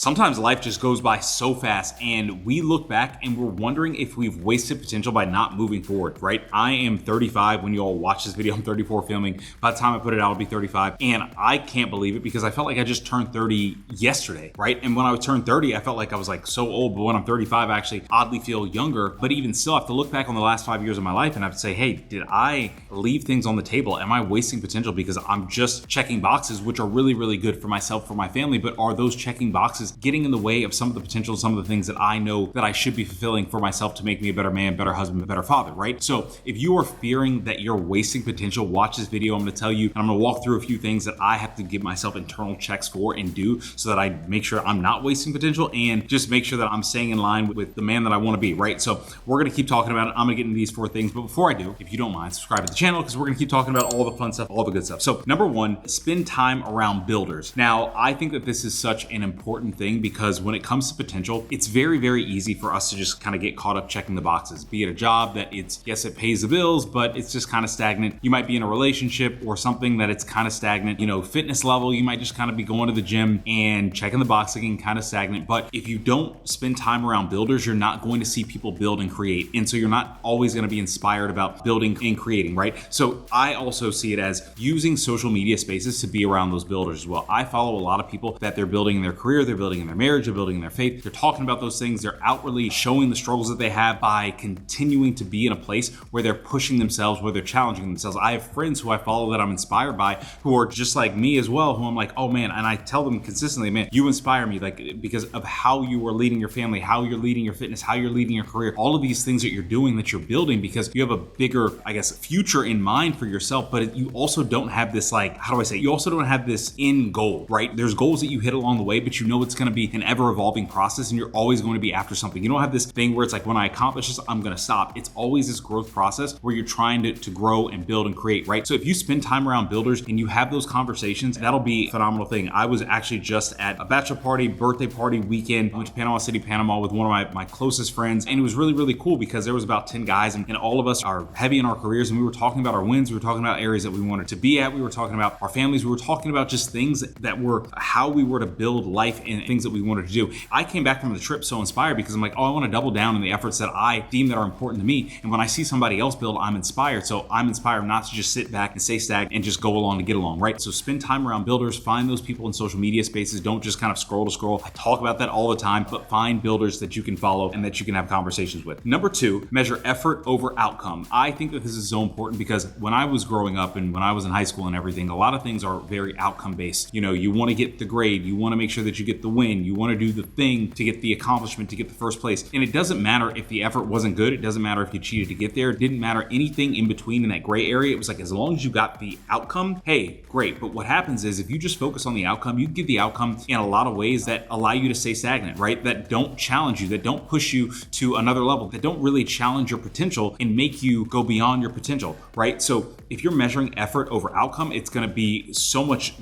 Sometimes life just goes by so fast and we look back and we're wondering if we've wasted potential by not moving forward, right? I am 35 when you all watch this video. I'm 34 filming. By the time I put it out, I'll be 35. And I can't believe it because I felt like I just turned 30 yesterday, right? And when I turned 30, I felt like I was like so old, but when I'm 35, I actually oddly feel younger. But even still, I have to look back on the last 5 years of my life and I have to say, hey, did I leave things on the table? Am I wasting potential because I'm just checking boxes, which are really, really good for myself, for my family, but are those checking boxes getting in the way of some of the potential, some of the things that I know that I should be fulfilling for myself to make me a better man, better husband, a better father, right? So if you are fearing that you're wasting potential, watch this video. I'm gonna tell you, and I'm gonna walk through a few things that I have to give myself internal checks for and do so that I make sure I'm not wasting potential and just make sure that I'm staying in line with the man that I wanna be, right? So we're gonna keep talking about it. I'm gonna get into these 4 things, but before I do, if you don't mind, subscribe to the channel because we're gonna keep talking about all the fun stuff, all the good stuff. So number 1, spend time around builders. Now, I think that this is such an important thing because when it comes to potential, it's very, very easy for us to just kind of get caught up checking the boxes. Be it a job that yes, it pays the bills, but it's just kind of stagnant. You might be in a relationship or something that it's kind of stagnant. You know, fitness level, you might just kind of be going to the gym and checking the box again, kind of stagnant. But if you don't spend time around builders, you're not going to see people build and create. And so you're not always going to be inspired about building and creating, right? So I also see it as using social media spaces to be around those builders as well. I follow a lot of people that they're building in their career, they're building in their marriage, they're building in their faith. They're talking about those things. They're outwardly showing the struggles that they have by continuing to be in a place where they're pushing themselves, where they're challenging themselves. I have friends who I follow that I'm inspired by who are just like me as well, who I'm like, oh man, and I tell them consistently, man, you inspire me, like because of how you are leading your family, how you're leading your fitness, how you're leading your career, all of these things that you're doing, that you're building because you have a bigger, I guess, future in mind for yourself, but you also don't have this, like, how do I say, you also don't have this end goal, right? There's goals that you hit along the way, but you know it's going to be an ever evolving process and you're always going to be after something. You don't have this thing where it's like, when I accomplish this, I'm going to stop. It's always this growth process where you're trying to grow and build and create, right? So if you spend time around builders and you have those conversations, that'll be a phenomenal thing. I was actually just at a bachelor party, birthday party weekend. I went to Panama City, Panama with one of my closest friends. And it was really, really cool because there was about 10 guys and all of us are heavy in our careers. And we were talking about our wins. We were talking about areas that we wanted to be at. We were talking about our families. We were talking about just things that were how we were to build life and things that we wanted to do. I came back from the trip so inspired because I'm like, oh, I want to double down on the efforts that I deem that are important to me. And when I see somebody else build, I'm inspired. So I'm inspired not to just sit back and stay stagnant and just go along to get along, right? So spend time around builders, find those people in social media spaces. Don't just kind of scroll to scroll. I talk about that all the time, but find builders that you can follow and that you can have conversations with. Number 2, measure effort over outcome. I think that this is so important because when I was growing up and when I was in high school and everything, a lot of things are very outcome based. You know, you want to get the grade, you want to make sure that you get the win, you want to do the thing to get the accomplishment, to get the first place. And it doesn't matter if the effort wasn't good. It doesn't matter if you cheated to get there. It didn't matter anything in between in that gray area. It was like, as long as you got the outcome, hey, great. But what happens is if you just focus on the outcome, you give the outcome in a lot of ways that allow you to stay stagnant, right? That don't challenge you, that don't push you to another level, that don't really challenge your potential and make you go beyond your potential, right? So if you're measuring effort over outcome, it's going to be so much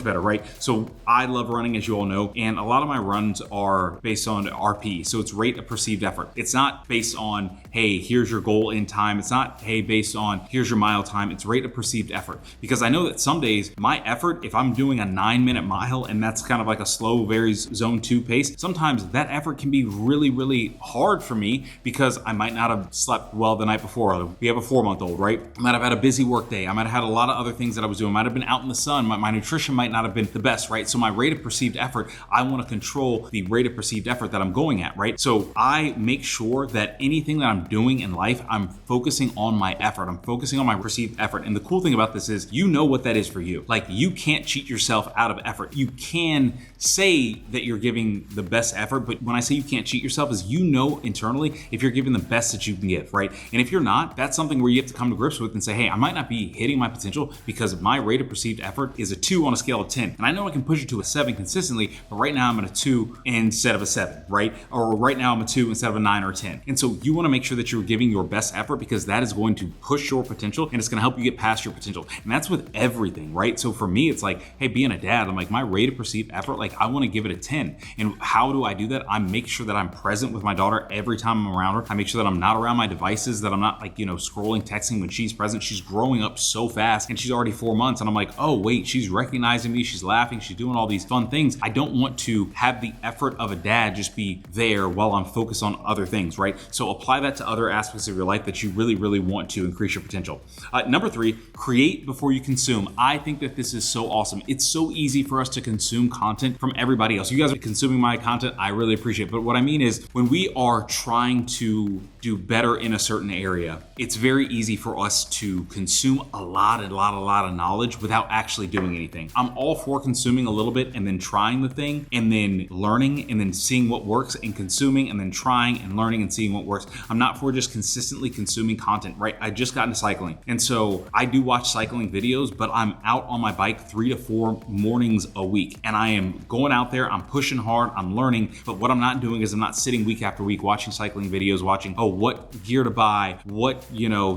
better, right? So I love running, as you all know, and a lot of my runs are based on RP. So it's rate of perceived effort. It's not based on, hey, here's your goal in time. It's not, hey, based on here's your mile time. It's rate of perceived effort. Because I know that some days my effort, if I'm doing a 9-minute mile and that's kind of like a slow, very zone 2 pace, sometimes that effort can be really, really hard for me because I might not have slept well the night before. We have a 4-month-old, right? I might have had a busy work day. I might have had a lot of other things that I was doing. I might have been out in the sun. My nutrition might not have been the best, right? So my rate of perceived effort, I want to control the rate of perceived effort that I'm going at, right? So I make sure that anything that I'm doing in life, I'm focusing on my effort. I'm focusing on my perceived effort. And the cool thing about this is you know what that is for you. Like, you can't cheat yourself out of effort. You can say that you're giving the best effort, but when I say you can't cheat yourself is you know internally if you're giving the best that you can give, right? And if you're not, that's something where you have to come to grips with and say, hey, I might not be hitting my potential because my rate of perceived effort is a 2 on a scale of 10. And I know I can push it to a 7 consistently, but right now I'm at a 2 instead of a 7, right? Or right now I'm a 2 instead of a 9 or a 10. And so you want to make sure that you're giving your best effort because that is going to push your potential and it's going to help you get past your potential. And that's with everything, right? So for me, it's like, hey, being a dad, I'm like, my rate of perceived effort, like I want to give it a 10. And how do I do that? I make sure that I'm present with my daughter every time I'm around her. I make sure that I'm not around my devices, that I'm not like, scrolling, texting when she's present. She's growing up so fast and she's already 4 months. And I'm like, oh, wait, she's recognizing me. She's laughing. She's doing all these fun things. I don't want to to have the effort of a dad just be there while I'm focused on other things, right? So apply that to other aspects of your life that you really want to increase your potential. Number 3, create before you consume. I think that this is so awesome. It's so easy for us to consume content from everybody else. You guys are consuming my content, I really appreciate it. But what I mean is, when we are trying to do better in a certain area, it's very easy for us to consume a lot of knowledge without actually doing anything. I'm all for consuming a little bit and then trying the thing and then learning and then seeing what works and consuming and then trying and learning and seeing what works. I'm not for just consistently consuming content, right? I just got into cycling, and so I do watch cycling videos, but I'm out on my bike 3 to 4 mornings a week, and I am going out there, I'm pushing hard, I'm learning, but what I'm not doing is I'm not sitting week after week watching cycling videos, watching, oh, what gear to buy, what,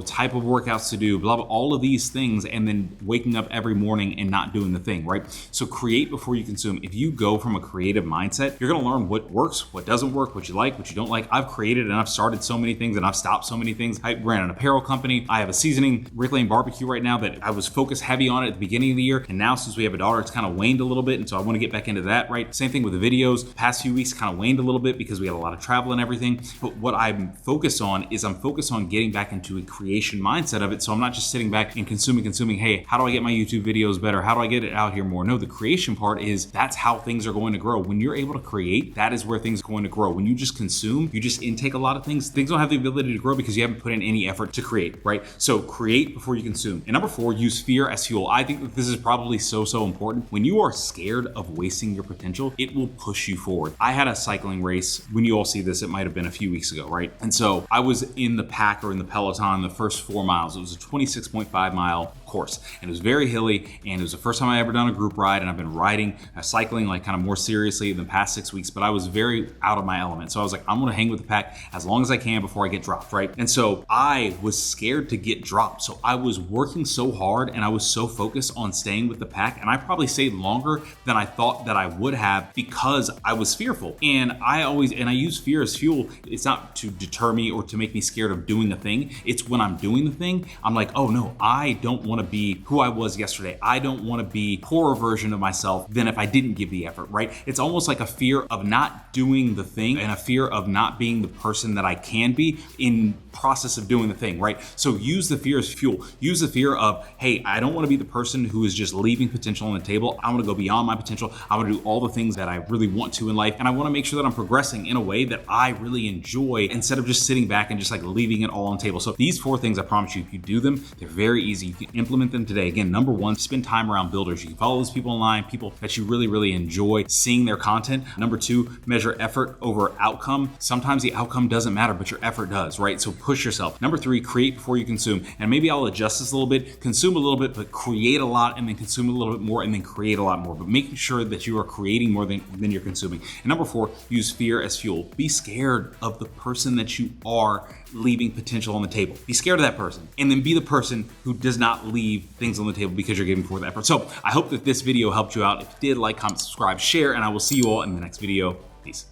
type of workouts to do, blah, blah, all of these things, and then waking up every morning and not doing the thing, right? So create before you consume. If you go from a creative mindset, you're gonna learn what works, what doesn't work, what you like, what you don't like. I've created and I've started so many things and I've stopped so many things. I ran an apparel company. I have a seasoning, 𝐸𝐵𝐵BBQ right now that I was focused heavy on it at the beginning of the year. And now since we have a daughter, it's kind of waned a little bit. And so I want to get back into that, right? Same thing with the videos. Past few weeks kind of waned a little bit because we had a lot of travel and everything. But what I'm focused on is I'm focused on getting back into a creation mindset of it. So I'm not just sitting back and consuming. Hey, how do I get my YouTube videos better? How do I get it out here more? No, the creation part is that's how things are going to grow. When you're able to create, that is where things are going to grow. When you just consume, you just intake a lot of things don't have the ability to grow because you haven't put in any effort to create, right? So create before you consume. And number 4, use fear as fuel. I think that this is probably so important. When you are scared of wasting your potential, it will push you forward. I had a cycling race. When you all see this, it might have been a few weeks ago, right? And so I was in the pack or in the peloton the first 4 miles. It was a 26.5 mile course, and it was very hilly, and it was the first time I ever done a group ride, and I've been riding cycling like kind of more seriously in the past 6 weeks, but I was very out of my element. So I was like, I'm gonna hang with the pack as long as I can before I get dropped, right? And so I was scared to get dropped. So I was working so hard and I was so focused on staying with the pack, and I probably stayed longer than I thought that I would have because I was fearful. And I use fear as fuel. It's not to deter me or to make me scared of doing a thing. It's when I'm doing the thing, I'm like, oh no, I don't want to be who I was yesterday. I don't want to be a poorer version of myself than if I didn't give the effort, right? It's almost like a fear of not doing the thing and a fear of not being the person that I can be in process of doing the thing, right? So use the fear as fuel. Use the fear of, hey, I don't want to be the person who is just leaving potential on the table. I want to go beyond my potential. I want to do all the things that I really want to in life. And I want to make sure that I'm progressing in a way that I really enjoy instead of just sitting back and just like leaving it all on the table. So these 4 things, I promise you, if you do them, they're very easy. You can implement them today. Again, number 1, spend time around builders. You can follow those people online, people that you really enjoy seeing their content. Number 2, measure effort over outcome. Sometimes the outcome doesn't matter, but your effort does, right? So push yourself. Number 3, create before you consume. And maybe I'll adjust this a little bit, consume a little bit, but create a lot, and then consume a little bit more, and then create a lot more. But making sure that you are creating more than you're consuming. And number 4, use fear as fuel. Be scared of the person that you are leaving potential on the table. Be scared of that person, and then be the person who does not leave things on the table because you're giving forth effort. So I hope that this video helped you out. If you did, like, comment, subscribe, share, and I will see you all in the next video. Peace.